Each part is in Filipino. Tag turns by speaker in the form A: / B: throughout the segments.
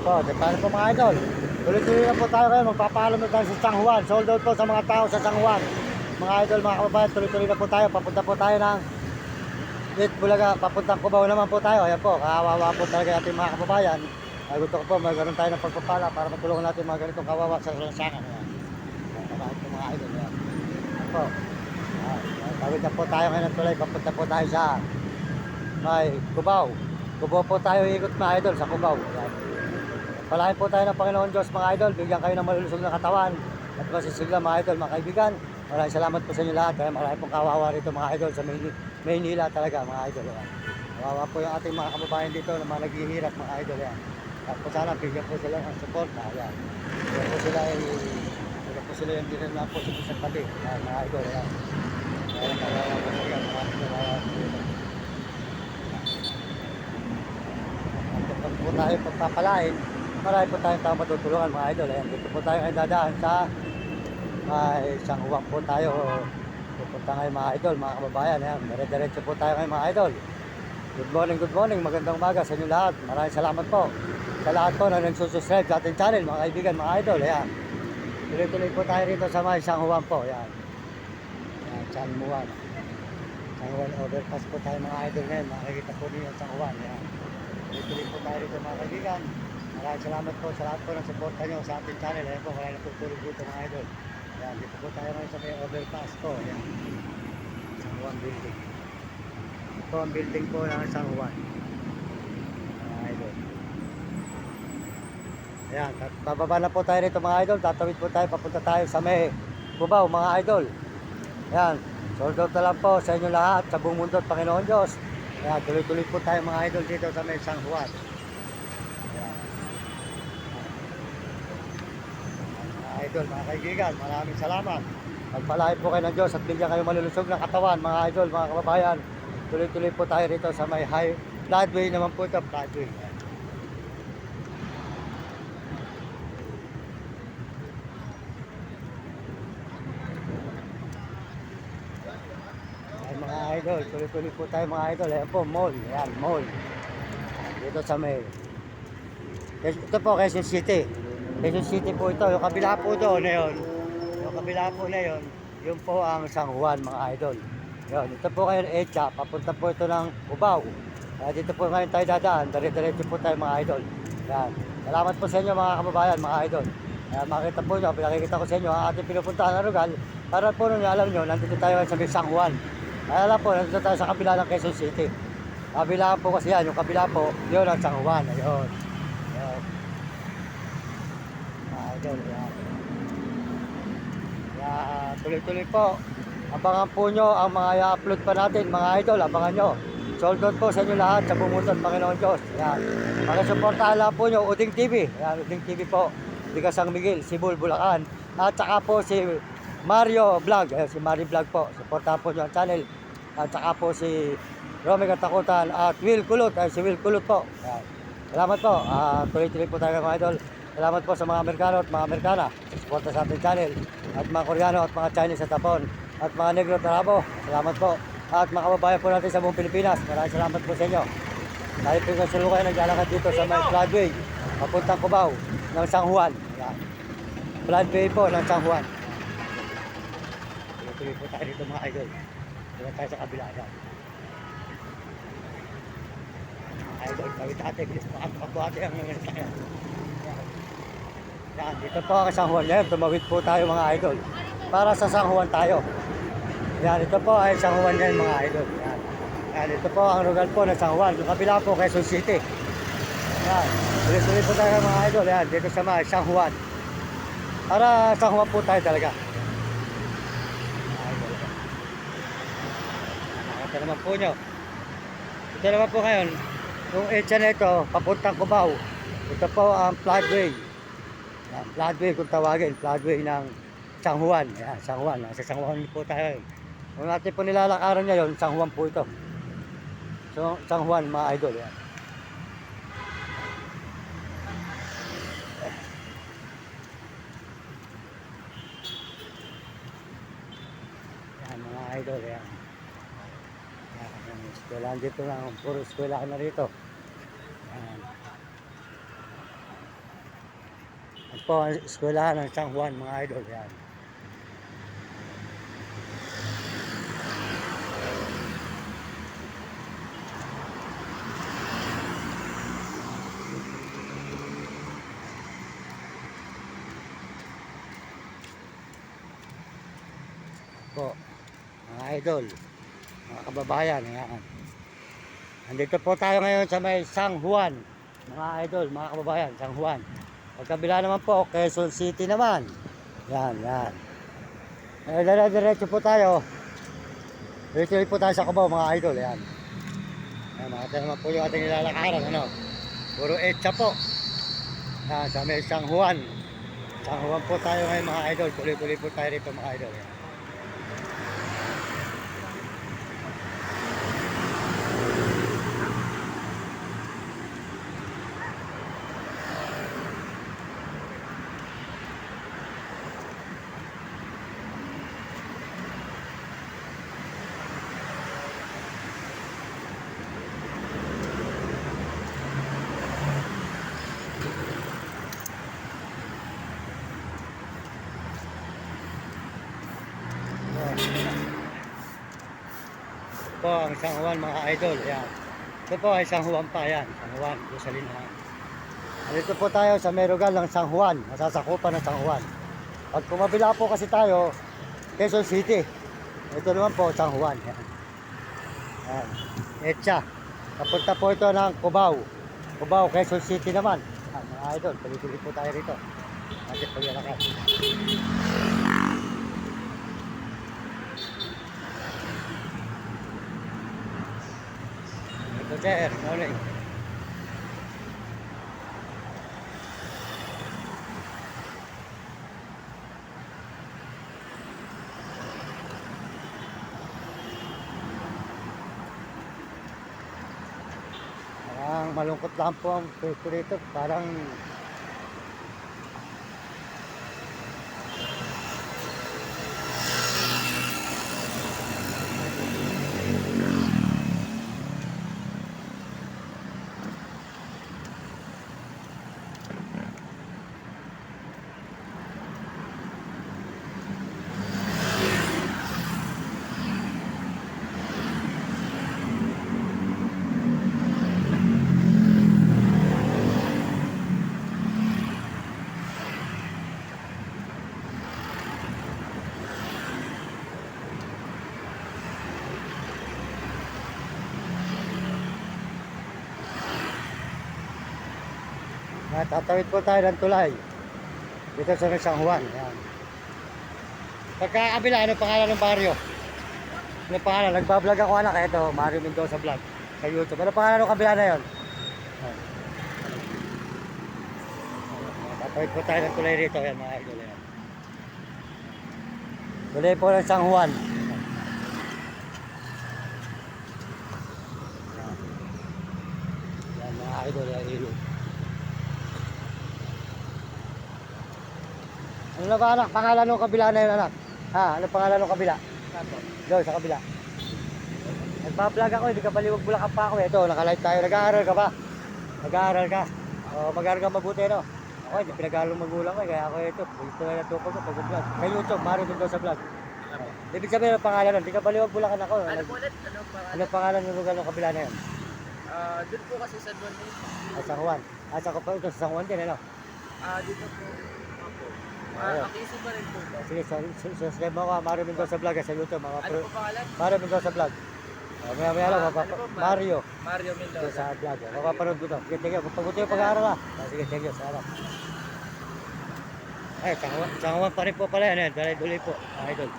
A: Po, paano po mga idol? Tuloy-tuloy na po tayo kayo. Magpapaalam na tayo sa San Juan. Sold out po sa mga tao sa San Juan. Mga idol, mga kababayan, tuloy-tuloy na po tayo. Papunta po tayo ng Gate Bulaga. Papuntang Cubao naman po tayo. Ayan po, kawawa po talaga ating mga kababayan. Ay gusto ko po, magkaroon tayo ng pagpapala para matulungan natin mga ganitong kawawa sa lansangan. Ayan. Ayan po mga idol. Ayan. Ayan po. Tawid na po tayo ngayon ng tulay. Papunta po tayo sa may Cubao. Cubao po tayo ikot mga idol sa Cubao. Ayan. Palahin po tayo ng Panginoon Diyos mga idol. Bigyan kayo ng malulusog na katawan at masisigla mga idol, mga kaibigan. Maraming salamat po sa inyo lahat. Kaya maraming pong kawawa rito mga idol sa Maynila talaga mga idol. Ayan. Kawawa po yung ating mga kababayan dito na mga naghihirap mga idol. Ayan. At po sana bigyan po sila ng support. Ayan. Bigyan po sila yung dinil na po sa isang pati. Ayan, mga idol. Ayan. Ayan, kawawa po sila mga idol. At po tayo pagpapalain. Marami po tayong tao matutulungan mga idol. Ayan, dito po tayo ngayon dadaan sa San Juan po tayo. Pupunta ngayon mga idol, mga kababayan. Ayan, dire-diretso po tayo ngayon mga idol. Good morning, magandang umaga sa inyo lahat. Maraming salamat po sa lahat po na nagsusubscribe sa ating channel mga kaibigan, mga idol. Ayan, tuloy-tuloy po tayo rito sa may San Juan po. Ayan, ayan, San Juan overpass po tayo mga idol ngayon. Makikita po niyo San Juan. Ayan, tuloy-tuloy po tayo rito mga kaibigan. Maraming salamat po sa lahat po ng suporta nyo sa ating channel. Ayan po, maraming natutulog dito mga idol. Ayan, dito po tayo ngayon sa may overpass po. Ayan, San Juan building. Ito ang building po ng San Juan mga idol. Ayan, bababa na po tayo rito mga idol. Tatawid po tayo, papunta tayo sa may Cubao mga idol. Ayan, sold out na lang po sa inyo lahat, sa buong mundo at Panginoon Diyos. Ayan, tuloy-tuloy po tayo mga idol dito sa may San Juan. Idol, mga kaibigan, maraming salamat. Magpalain po kayo ng Diyos at bigyan kayo malulusog ng katawan, mga idol, mga kababayan. Tuloy-tuloy po tayo rito sa may high floodway naman po ito, floodway. Ay, mga idol, tuloy-tuloy po tayo mga idol. Ayan po, mall. Ayan, mall. Dito sa may ito po, Quezon City. Quezon City po ito. Yung kabila po doon na yun. Yung kabila po na yun. Yun po ang San Juan mga idol. Yun. Ito po kayo Echa. Papunta po ito ng Cubao. Kaya dito po ngayon tayo dadaan. Dire-diretso po tayo mga idol. Yan. Salamat po sa inyo mga kababayan, mga idol. Kaya makita po nyo, pinakikita ko sa inyo ang ating pinupuntahan na lugar. Para po nyo alam nyo, nandito tayo sa may San Juan. Kaya alam po, nandito tayo sa kabila ng Quezon City. Kabila po kasi yan. Yung kabila po, yun ang San Juan. Ayun. Idol, yan. Tuloy-tuloy po. Abangan po nyo ang mga i-upload pa natin, mga idol. Abangan nyo. Sold out po sa inyo lahat sa buong mundo, Panginoon Diyos. Yan. Pakisuportahan lang po nyo, Uding TV. Yan, Uding TV po. Diga San Miguel, Sibul, Bulacan. At saka po si Mario Vlog. Si Mario Vlog po. Suportahan po nyo ang channel. At saka po si Romy Katakutan at Will Kulot. Si Will Kulot po. Yan. Salamat po. Tuloy-tuloy po tayo mga idol. Salamat po sa mga Amerikano at mga Amerikana sa suporta sa ating channel. At mga Koreano at mga Chinese at Japon. At mga Negro at Arabo. Salamat po. At mga kababayan po natin sa buong Pilipinas. Maraming salamat po sa inyo. Tayo po yung sulukay naglalakad dito sa may floodway. Papuntang Cubao ng San Juan. Yan. Floodway po ng San Juan. Tuloy po tayo dito mga idol. Dito tayo sa kabila. Idol, kawit ate. Bilis po ate ang nangyayari. Yan, dito po ang San Juan. Yan, tumawid po tayo mga idol. Para sa San Juan tayo. Yan, ito po ay San Juan yan mga idol. Yan. Yan, ito po ang lugar po ng San Juan. Yung kabila po, Quezon City. Yan, tuloy-tuloy po tayo mga idol. Yan, dito sa mga San Juan. Para San Juan po tayo talaga. Idol. Ito naman po nyo. Ito naman po ngayon. Yung etsa na ito, papuntang Cubao. Ito po ang floodway. Floodway kung tawagin, floodway ng San Juan. Ayan, San Juan. Sa San Juan po tayo. Kung natin po nilalakaran ngayon, San Juan po ito. So, San Juan mga idol. Ayan. Ayan mga idol. Ayan. Ayan, eskwelahan dito na. Puro eskwelahan na rito. Ayan. po ang eskwelahan ng San Juan, mga idol. Yan. Po, mga idol, mga kababayan, yan. Andito po tayo ngayon sa may San Juan, mga idol, mga kababayan, San Juan. Pagkabila naman po, Quezon City naman. Yan, yan. Diretso po tayo. Diretso po tayo sa Cubao, mga idol, yan. Yan, makita naman po yung ating nilalakaran, ano. Puro etsa po. Yan, sa may San Juan. San Juan po tayo ngayon, mga idol. Tuloy-tuloy po tayo rito, mga idol, yan. Po ang San Juan, mga idol, yan. Ito po ay San Juan pa, yan. San Juan, Rosalina. Dito po tayo sa Merugal ng San Juan, masasakupan ng San Juan. Pag kumabila po kasi tayo, Quezon City. Ito naman po, San Juan. Yan. Yan. Etcha. Papunta po ito ng Cubao. Cubao, Quezon City naman. Yan, mga idol, tuloy-tuloy po tayo rito. Bakit pagyalakan? Ito, sir, morning. Parang malungkot lang po ang pwesto rito. Parang tatawid po tayo ng tulay dito sa San Juan. Yan. Pagkakabila, ano pangalan ng baryo? Ano pangalan? Nagbablog ako, anak. Ito, Mario Mendoza Vlog sa YouTube. Ano pangalan ng kabila na yun? Yan. Tatawid po tayo ng tulay rito. Yan, mga idol. Yan. Tulay po ng San Juan. Yan, mga idol. Yan, ilo. Ano ba, anak? Pangalan ng kabila na yun, anak? Ha? Ano pangalan ng kabila? Doon, sa kabila. Nagpa-vlog ako, hindi ka baliwag-bulakan pa ako. Ito, naka-live tayo. Nag-aaral ka ba? Nag-aaral ka? O, mag-aaral ka mabuti, no? Ako, hindi pinag-aaral magulang ko. Kaya ako ito, ito na natuko ko pag-vlog. Sa YouTube, Mario Mendoza Vlog. Ibig sabihin ang pangalan nun, hindi ka baliwag-bulakan ako.
B: Ano po ulit?
A: Ano pangalan ng lugar ng kabila na yun?
B: Doon po kasi sa Juan eh.
A: San Juan. Sa ko pa ito, sa San Juan din, ano?
B: Dito po.
A: Ayun.
B: Akisi ba rin po?
A: Sige, subscribe mo ako, Mario Mendoza Vlog sa YouTube. Mga
B: Ano po pangalan?
A: Mario Mendoza Vlog. Maya lang,
B: Ano po?
A: Mario.
B: Mario
A: Ito
B: Mendoza.
A: sa vlog. Mapapanood ko to. Sige, thank you. Pagbuti yung pag-aaral ha. Sige, thank you. Salamat. Ay, San Juan pa rin po pala yan. Duloy po, mga idol.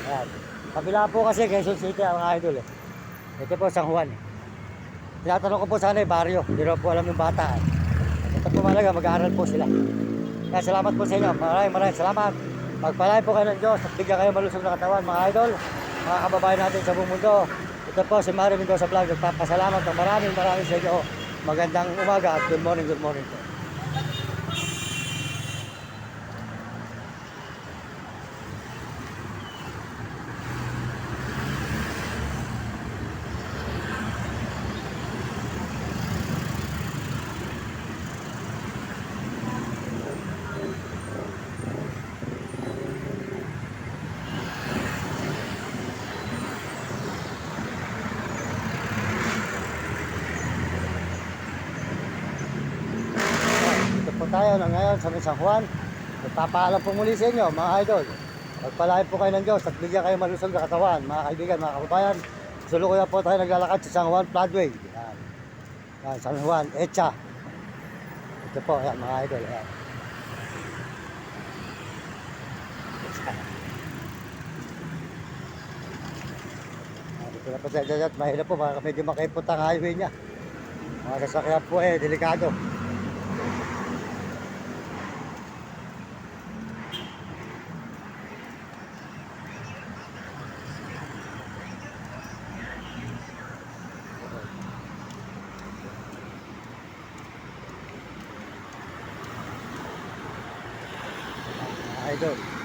A: Ayan. Kabila po kasi, Quezon City, mga idol. Ito po, San Juan. Tinatanong ko po sana barrio. Hindi rin po alam yung bata. Ito po malaga, mag-aaral po sila. Kaya salamat po sa inyo. Maraming salamat. Pagpalain po kayo ng Diyos at bigyan kayo malusog na katawan, mga idol, mga kababayan natin sa buong mundo. Ito po si Mario Mendoza Vlog. Nagpapasalamat ng maraming sa inyo. Magandang umaga at good morning po. tayo na ngayon sa San Juan. Nagpapaalam po muli sa inyo mga idol. Pagpalain po kayo ng Diyos at bigyan kayo malusog na katawan, mga kaibigan, mga kababayan. Sulukuyan po tayo naglalakad sa San Juan Floodway. Yan. Yan, San Juan, Echa. Ito po, yan, mga idol. Yan. Dito na po sa Echa, mahirap po, medyo makaipot ang highway niya. Mga sasakyan po delikado. Idol.